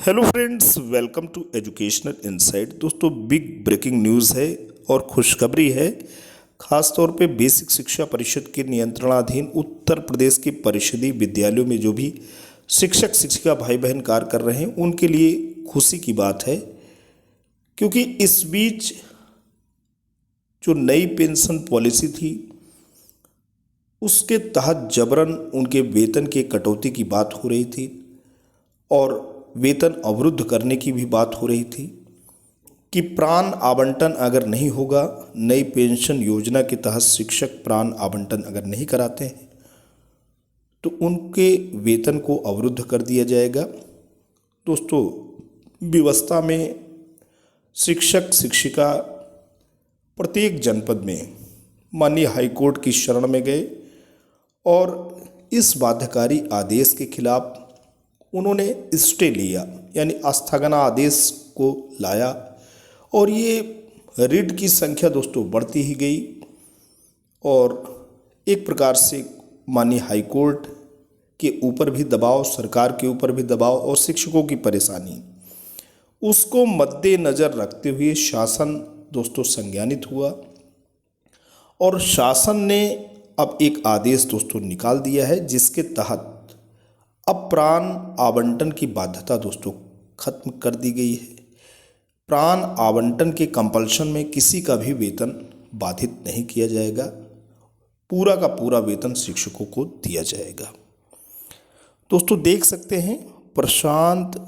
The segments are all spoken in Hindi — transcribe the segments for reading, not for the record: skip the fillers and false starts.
Hello friends, welcome to educational insight. दोस्तों, बिग ब्रेकिंग न्यूज़ है और खुशखबरी है। खास तौर पे बेसिक शिक्षा परिषद के नियंत्रणाधीन उत्तर प्रदेश के परिषदीय विद्यालयों में जो भी शिक्षक शिक्षिका भाई बहन कार्य कर रहे हैं उनके लिए खुशी की बात है, क्योंकि इस बीच जो नई पेंशन पॉलिसी थी उसके तहत जबरन उनके वेतन के कटौती की बात हो रही थी और वेतन अवरुद्ध करने की भी बात हो रही थी कि प्राण आवंटन अगर नहीं होगा, नई पेंशन योजना के तहत शिक्षक प्राण आवंटन अगर नहीं कराते हैं तो उनके वेतन को अवरुद्ध कर दिया जाएगा। दोस्तों, व्यवस्था में शिक्षक शिक्षिका प्रत्येक जनपद में माननीय हाईकोर्ट की शरण में गए और इस बाध्यकारी आदेश के खिलाफ उन्होंने स्टे लिया, यानी स्थगन आदेश को लाया और ये रिट की संख्या दोस्तों बढ़ती ही गई और एक प्रकार से माननीय हाईकोर्ट के ऊपर भी दबाव, सरकार के ऊपर भी दबाव और शिक्षकों की परेशानी, उसको मद्देनज़र रखते हुए शासन दोस्तों संज्ञानित हुआ और शासन ने अब एक आदेश दोस्तों निकाल दिया है जिसके तहत अब प्राण आवंटन की बाध्यता दोस्तों खत्म कर दी गई है। प्राण आवंटन के कंपल्शन में किसी का भी वेतन बाधित नहीं किया जाएगा, पूरा का पूरा वेतन शिक्षकों को दिया जाएगा। दोस्तों, देख सकते हैं प्रशांत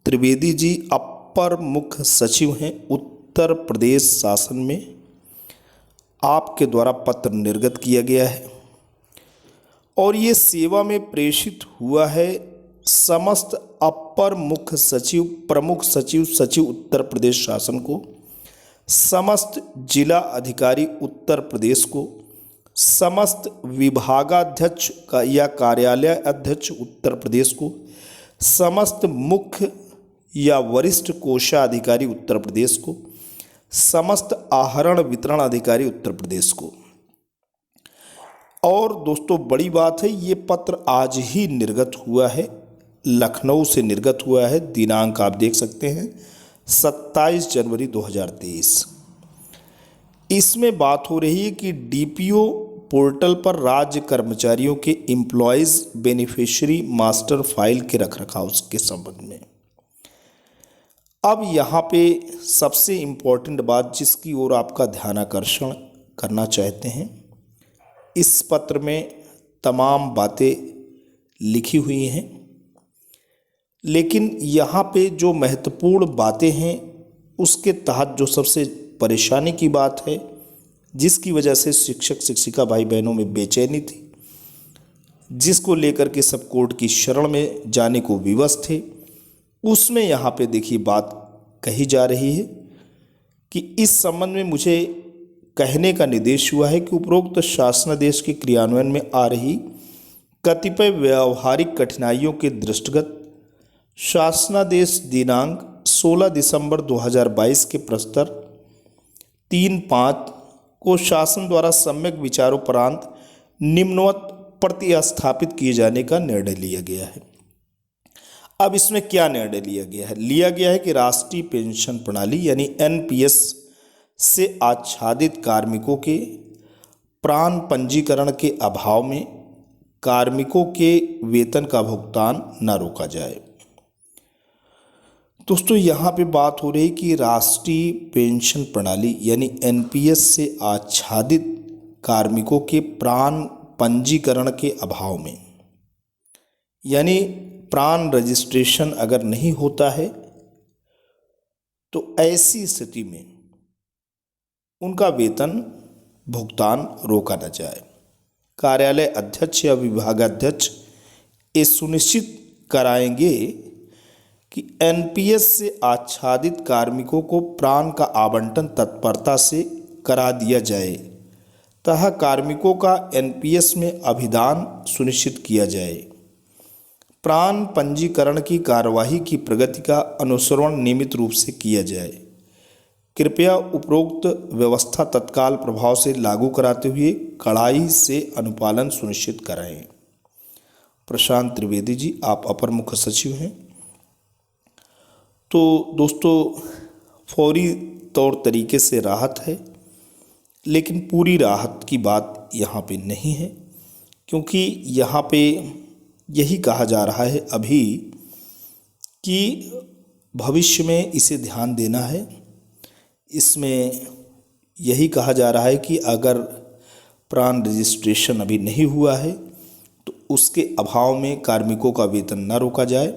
त्रिवेदी जी अपर मुख्य सचिव हैं उत्तर प्रदेश शासन में, आपके द्वारा पत्र निर्गत किया गया है और ये सेवा में प्रेषित हुआ है समस्त अपर मुख्य सचिव, प्रमुख सचिव, सचिव उत्तर प्रदेश शासन को, समस्त जिला अधिकारी उत्तर प्रदेश को, समस्त विभागाध्यक्ष का या कार्यालय अध्यक्ष उत्तर प्रदेश को, समस्त मुख्य या वरिष्ठ कोषाधिकारी उत्तर प्रदेश को, समस्त आहरण वितरण अधिकारी उत्तर प्रदेश को। और दोस्तों, बड़ी बात है, ये पत्र आज ही निर्गत हुआ है, लखनऊ से निर्गत हुआ है। दिनांक आप देख सकते हैं 27 जनवरी 2023। इसमें बात हो रही है कि डीपीओ पोर्टल पर राज्य कर्मचारियों के एम्प्लॉयज़ बेनिफिशियरी मास्टर फाइल के रखरखाव के संबंध में। अब यहाँ पे सबसे इम्पोर्टेंट बात जिसकी ओर आपका ध्यानाकर्षण करना चाहते हैं, इस पत्र में तमाम बातें लिखी हुई हैं, लेकिन यहाँ पे जो महत्वपूर्ण बातें हैं उसके तहत जो सबसे परेशानी की बात है, जिसकी वजह से शिक्षक शिक्षिका भाई बहनों में बेचैनी थी, जिसको लेकर के सब कोर्ट की शरण में जाने को विवश थे, उसमें यहाँ पे देखिए बात कही जा रही है कि इस संबंध में मुझे कहने का निर्देश हुआ है कि उपरोक्त शासनादेश के क्रियान्वयन में आ रही कतिपय व्यावहारिक कठिनाइयों के दृष्टिगत शासनादेश दिनांक 16 दिसंबर 2022 के प्रस्तर 3-5 को शासन द्वारा सम्यक विचारोपरांत निम्नवत प्रतिस्थापित किए जाने का निर्णय लिया गया है। अब इसमें क्या निर्णय लिया गया है? लिया गया है कि राष्ट्रीय पेंशन प्रणाली यानी एनपीएस से आच्छादित कार्मिकों के प्राण पंजीकरण के अभाव में कार्मिकों के वेतन का भुगतान न रोका जाए। दोस्तों, यहाँ पे बात हो रही कि राष्ट्रीय पेंशन प्रणाली यानी एनपीएस से आच्छादित कार्मिकों के प्राण पंजीकरण के अभाव में, यानी प्राण रजिस्ट्रेशन अगर नहीं होता है तो ऐसी स्थिति में उनका वेतन भुगतान रोका न जाए। कार्यालय अध्यक्ष या विभागाध्यक्ष ये सुनिश्चित कराएंगे कि एनपीएस से आच्छादित कार्मिकों को प्राण का आवंटन तत्परता से करा दिया जाए तथा कार्मिकों का एनपीएस में अभिदान सुनिश्चित किया जाए। प्राण पंजीकरण की कार्यवाही की प्रगति का अनुसरण नियमित रूप से किया जाए। कृपया उपरोक्त व्यवस्था तत्काल प्रभाव से लागू कराते हुए कड़ाई से अनुपालन सुनिश्चित कराएं। प्रशांत त्रिवेदी जी, आप अपर मुख्य सचिव हैं। तो दोस्तों फौरी तौर तरीके से राहत है, लेकिन पूरी राहत की बात यहाँ पे नहीं है, क्योंकि यहाँ पे यही कहा जा रहा है अभी कि भविष्य में इसे ध्यान देना है। इसमें यही कहा जा रहा है कि अगर प्राण रजिस्ट्रेशन अभी नहीं हुआ है तो उसके अभाव में कार्मिकों का वेतन न रोका जाए,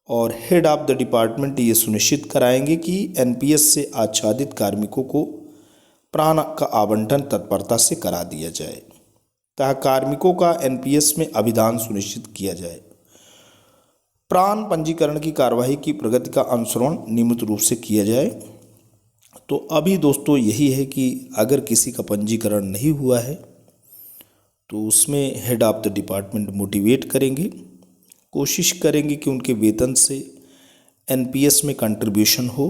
और हेड ऑफ द डिपार्टमेंट ये सुनिश्चित कराएंगे कि एनपीएस से आच्छादित कार्मिकों को प्राण का आवंटन तत्परता से करा दिया जाए, ताकि कार्मिकों का एनपीएस में अभिदान सुनिश्चित किया जाए। प्राण पंजीकरण की कार्यवाही की प्रगति का अनुसरण नियमित रूप से किया जाए। तो अभी दोस्तों यही है कि अगर किसी का पंजीकरण नहीं हुआ है तो उसमें head of the department motivate करेंगे, कोशिश करेंगे कि उनके वेतन से एनपीएस में कंट्रीब्यूशन हो।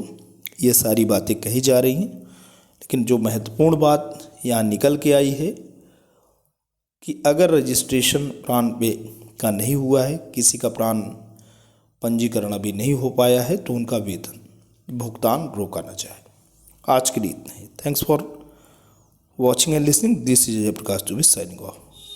ये सारी बातें कही जा रही हैं, लेकिन जो महत्वपूर्ण बात यहाँ निकल के आई है कि अगर रजिस्ट्रेशन प्राण पे का नहीं हुआ है, किसी का प्राण पंजीकरण अभी नहीं हो पाया है, तो उनका वेतन भुगतान रोका न जाए। आज के लिए इतना ही। Thanks for watching and listening. This is Jayprakash Dubey signing of.